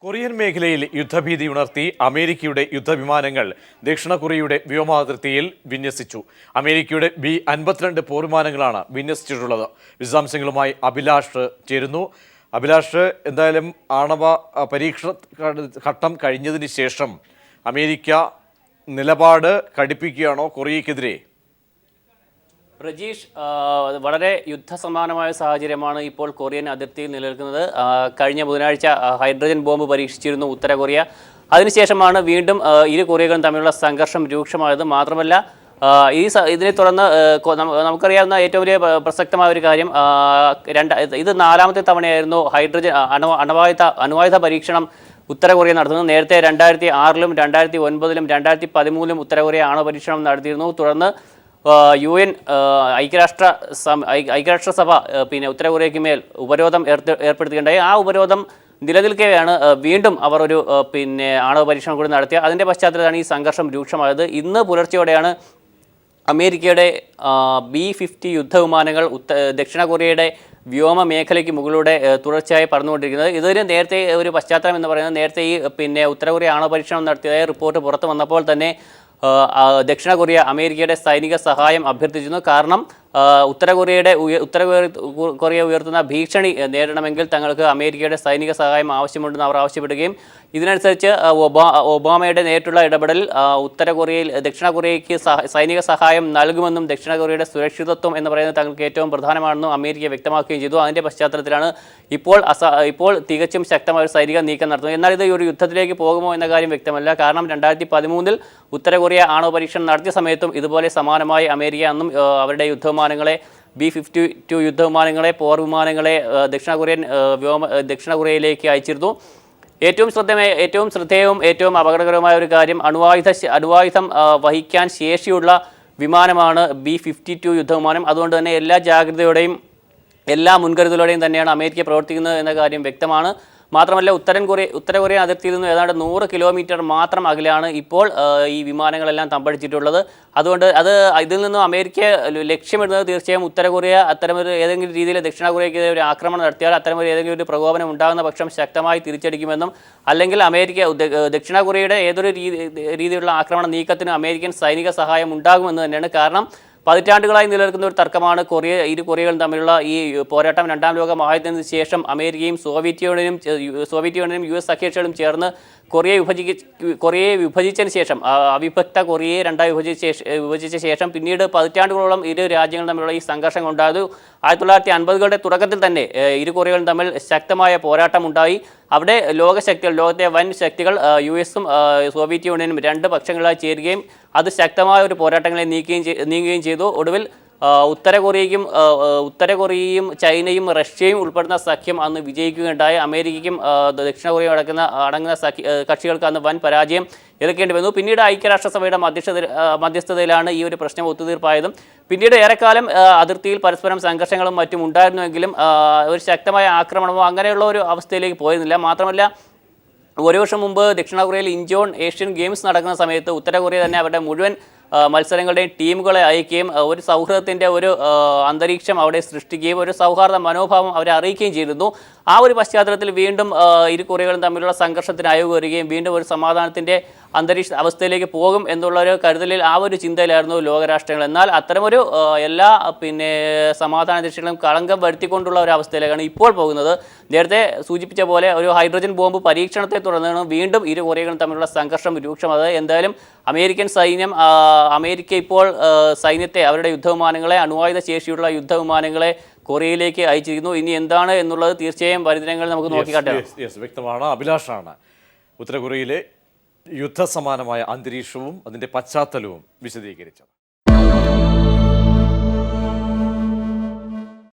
Korean മേഖലയിൽ യുദ്ധഭീതി ഉണർത്തി അമേരിക്കയുടെ യുദ്ധവിമാനങ്ങൾ ദക്ഷിണ കൊറിയയുടെ വ്യോമാതിർത്തിയിൽ വിന്യസിച്ചു. അമേരിക്കയുടെ B-52 പോർവിമാനങ്ങളാണ് വിന്യസിച്ചിട്ടുള്ളത്. വിശദാംശങ്ങളുമായി അഭിലാഷ് ചേരുന്നു. അഭിലാഷ്, എന്തായാലും ആണവ പരീക്ഷണ ഘട്ടം കഴിഞ്ഞതിന് ശേഷം അമേരിക്ക നിലപാട് കടുപ്പിക്കുകയാണോ കൊറിയയ്ക്കെതിരെ? പ്രജീഷ്, വളരെ യുദ്ധസമാനമായ സാഹചര്യമാണ് ഇപ്പോൾ കൊറിയൻ അതിർത്തിയിൽ നിലനിൽക്കുന്നത്. കഴിഞ്ഞ ബുധനാഴ്ച ഹൈഡ്രജൻ ബോംബ് പരീക്ഷിച്ചിരുന്നു ഉത്തര കൊറിയ. അതിനുശേഷമാണ് വീണ്ടും ഇരു കൊറിയകളും തമ്മിലുള്ള സംഘർഷം രൂക്ഷമായത്. മാത്രമല്ല, ഇതിനെ തുടർന്ന് നമുക്കറിയാവുന്ന ഏറ്റവും വലിയ പ്രസക്തമായ ഒരു കാര്യം, ഇത് 4ാമത്തെ തവണയായിരുന്നു ഹൈഡ്രജൻ അണുവായുധ പരീക്ഷണം ഉത്തര കൊറിയ നടത്തുന്നത്. നേരത്തെ 2006-ലും 2009-ലും 2013-ലും ഉത്തര കൊറിയ ആണവ പരീക്ഷണം നടത്തിയിരുന്നു. തുടർന്ന് UN ഐക്യരാഷ്ട്രസഭ ഉത്തര കൊറിയയ്ക്ക് മേൽ ഉപരോധം ഏർപ്പെടുത്തുകയുണ്ടായി. ആ ഉപരോധം നിലനിൽക്കവെയാണ് വീണ്ടും അവർ ഒരു ആണവ പരീക്ഷണം കൂടി നടത്തിയത്. അതിൻ്റെ പശ്ചാത്തലത്തിലാണ് ഈ സംഘർഷം രൂക്ഷമായത്. ഇന്ന് പുലർച്ചെയോടെയാണ് അമേരിക്കയുടെ B-50 യുദ്ധവിമാനങ്ങൾ ദക്ഷിണ കൊറിയയുടെ വ്യോമ മേഖലയ്ക്ക് മുകളിലൂടെ തുടർച്ചയായി പറന്നുകൊണ്ടിരിക്കുന്നത്. ഇതിന് നേരത്തെ ഒരു പശ്ചാത്തലം എന്ന് പറയുന്നത്, നേരത്തെ ഈ ഉത്തര കൊറിയ ആണവ പരീക്ഷണം നടത്തിയതായ റിപ്പോർട്ട് പുറത്തു വന്നപ്പോൾ തന്നെ ദക്ഷിണ കൊറിയ അമേരിക്കയുടെ സൈനിക സഹായം അഭ്യർത്ഥിച്ചിരുന്നു. കാരണം ഉത്തര കൊറിയ ഉയർത്തുന്ന ഭീഷണി നേരിടണമെങ്കിൽ തങ്ങൾക്ക് അമേരിക്കയുടെ സൈനിക സഹായം ആവശ്യമുണ്ടെന്ന് അവർ ആവശ്യപ്പെടുകയും ഇതിനനുസരിച്ച് ഒബാമയുടെ നേരിട്ടുള്ള ഇടപെടലിൽ ദക്ഷിണ കൊറിയയ്ക്ക് സൈനിക സഹായം നൽകുമെന്നും ദക്ഷിണ കൊറിയയുടെ സുരക്ഷിതത്വം എന്ന് പറയുന്നത് തങ്ങൾക്ക് ഏറ്റവും പ്രധാനമാണെന്നും അമേരിക്ക വ്യക്തമാക്കുകയും ചെയ്തു. അതിൻ്റെ പശ്ചാത്തലത്തിലാണ് ഇപ്പോൾ തികച്ചും ശക്തമായ ഒരു സൈനിക നീക്കം നടത്തുന്നത്. എന്നാൽ ഇത് ഒരു യുദ്ധത്തിലേക്ക് പോകുമോ എന്ന കാര്യം വ്യക്തമല്ല. കാരണം 2013-ൽ ഉത്തര കൊറിയ ആണവ പരീക്ഷണം നടത്തിയ സമയത്തും ഇതുപോലെ സമാനമായി അമേരിക്ക അന്നും അവരുടെ യുദ്ധവിമാനങ്ങളെ B-52 യുദ്ധവിമാനങ്ങളെ, പോർവിമാനങ്ങളെ ദക്ഷിണ കൊറിയയിലേക്ക് അയച്ചിരുന്നു. ഏറ്റവും ശ്രദ്ധേയവും ഏറ്റവും അപകടകരമായ ഒരു കാര്യം, അണുവായുധം വഹിക്കാൻ ശേഷിയുള്ള വിമാനമാണ് B-52 യുദ്ധവിമാനം. അതുകൊണ്ട് തന്നെ എല്ലാ ജാഗ്രതയോടെയും എല്ലാ മുൻകരുതലോടെയും തന്നെയാണ് അമേരിക്ക പ്രവർത്തിക്കുന്നത് എന്ന കാര്യം വ്യക്തമാണ്. മാത്രമല്ല, ഉത്തര കൊറിയൻ അതിർത്തിയിൽ നിന്ന് ഏതാണ്ട് 100 കിലോമീറ്റർ മാത്രം അകലെയാണ് ഇപ്പോൾ ഈ വിമാനങ്ങളെല്ലാം തമ്പടിച്ചിട്ടുള്ളത്. അതുകൊണ്ട് ഇതിൽ നിന്നും അമേരിക്ക ലക്ഷ്യമിടുന്നത് തീർച്ചയായും ഉത്തര കൊറിയ അത്തരമൊരു ഏതെങ്കിലും രീതിയിൽ ദക്ഷിണ കൊറിയയ്ക്കെതിരെ ഒരു ആക്രമണം നടത്തിയാൽ അത്തരമൊരു ഏതെങ്കിലും ഒരു പ്രകോപനം ഉണ്ടാകുന്ന പക്ഷം ശക്തമായി തിരിച്ചടിക്കുമെന്നും, അല്ലെങ്കിൽ ദക്ഷിണ കൊറിയയുടെ ഏതൊരു രീതിയിലുള്ള ആക്രമണ നീക്കത്തിനും അമേരിക്കൻ സൈനിക സഹായം ഉണ്ടാകുമെന്ന് തന്നെയാണ്. കാരണം പതിറ്റാണ്ടുകളായി നിലനിൽക്കുന്ന ഒരു തർക്കമാണ് ഇരു കൊറിയകളും തമ്മിലുള്ള ഈ പോരാട്ടം. 2ാം ലോക മഹായുദ്ധത്തിന് ശേഷം അമേരിക്കയും സോവിയറ്റ് യൂണിയനും US സഖ്യകക്ഷികളും ചേർന്ന് കൊറിയയെ വിഭജിച്ചതിന് ശേഷം, അവിഭക്ത കൊറിയയെ രണ്ടായി വിഭജിച്ച ശേഷം പിന്നീട് പതിറ്റാണ്ടുകളോളം ഇരു രാജ്യങ്ങളും തമ്മിലുള്ള ഈ സംഘർഷം ഉണ്ടായത്. 1950കളുടെ തുടക്കത്തിൽ തന്നെ ഇരു കൊറിയകളും തമ്മിൽ ശക്തമായ പോരാട്ടമുണ്ടായി. അവിടെ ലോകത്തെ വൻ ശക്തികൾ US-ഉം സോവിയറ്റ് യൂണിയനും 2 പക്ഷങ്ങളായി ചേരുകയും അത് ശക്തമായ ഒരു പോരാട്ടങ്ങളെ നീങ്ങുകയും ചെയ്തു. ഒടുവിൽ ഉത്തര കൊറിയയും ചൈനയും റഷ്യയും ഉൾപ്പെടുന്ന സഖ്യം അന്ന് വിജയിക്കുകയുണ്ടായി. അമേരിക്കയ്ക്കും ദക്ഷിണ കൊറിയ അടങ്ങുന്ന കക്ഷികൾക്ക് അന്ന് വൻ പരാജയം എതിർക്കേണ്ടി വന്നു. പിന്നീട് ഐക്യരാഷ്ട്രസഭയുടെ മധ്യസ്ഥതയിലാണ് ഈ ഒരു പ്രശ്നം ഒത്തുതീർപ്പായതും. പിന്നീട് ഏറെക്കാലം അതിർത്തിയിൽ പരസ്പരം സംഘർഷങ്ങളും മറ്റും ഉണ്ടായിരുന്നുവെങ്കിലും ഒരു ശക്തമായ ആക്രമണമോ അങ്ങനെയുള്ള ഒരു അവസ്ഥയിലേക്ക് പോയിരുന്നില്ല. മാത്രമല്ല, ഒരു വർഷം മുമ്പ് ദക്ഷിണ കൊറിയയിൽ ഇഞ്ചോൺ ഏഷ്യൻ ഗെയിംസ് നടക്കുന്ന സമയത്ത് ഉത്തര കൊറിയ തന്നെ അവരുടെ മുഴുവൻ മത്സരങ്ങളുടെയും ടീമുകളെ അയക്കുകയും ഒരു സൗഹൃദത്തിൻ്റെ ഒരു അന്തരീക്ഷം അവിടെ സൃഷ്ടിക്കുകയും ഒരു സൗഹാർദ്ദ മനോഭാവം അവരെ അറിയിക്കുകയും ചെയ്തിരുന്നു. ആ ഒരു പശ്ചാത്തലത്തിൽ വീണ്ടും ഇരു കൊറിയകളും തമ്മിലുള്ള സംഘർഷത്തിന് അയവ് വരികയും വീണ്ടും ഒരു സമാധാനത്തിൻ്റെ അവസ്ഥയിലേക്ക് പോകും എന്നുള്ള ഒരു കരുതലിൽ ആ ഒരു ചിന്തയിലായിരുന്നു ലോകരാഷ്ട്രങ്ങൾ. എന്നാൽ അത്തരമൊരു എല്ലാ സമാധാന ദൃശ്യങ്ങളും കളങ്കം വരുത്തിക്കൊണ്ടുള്ള ഒരു അവസ്ഥയിലേക്കാണ് ഇപ്പോൾ പോകുന്നത്. നേരത്തെ സൂചിപ്പിച്ച പോലെ ഒരു ഹൈഡ്രജൻ ബോംബ് പരീക്ഷണത്തെ തുടർന്നാണ് വീണ്ടും ഇരു കൊറിയകളും തമ്മിലുള്ള സംഘർഷം രൂക്ഷമായത്. എന്തായാലും അമേരിക്ക ഇപ്പോൾ സൈന്യത്തെ, അവരുടെ യുദ്ധവിമാനങ്ങളെ, അണുവായുധ ശേഷിയുള്ള യുദ്ധവിമാനങ്ങളെ കൊറിയയിലേക്ക് അയച്ചിരിക്കുന്നു. ഇനി എന്താണ് എന്നുള്ളത് തീർച്ചയായും വരുദിനങ്ങൾ നമുക്ക് നോക്കിക്കാട്ടാം. വ്യക്തമാണ്. അഭിലാഷാണ് ഉത്തര കൊറിയയിലെ യുദ്ധസമാനമായ അന്തരീക്ഷവും അതിൻ്റെ പശ്ചാത്തലവും വിശദീകരിച്ചത്.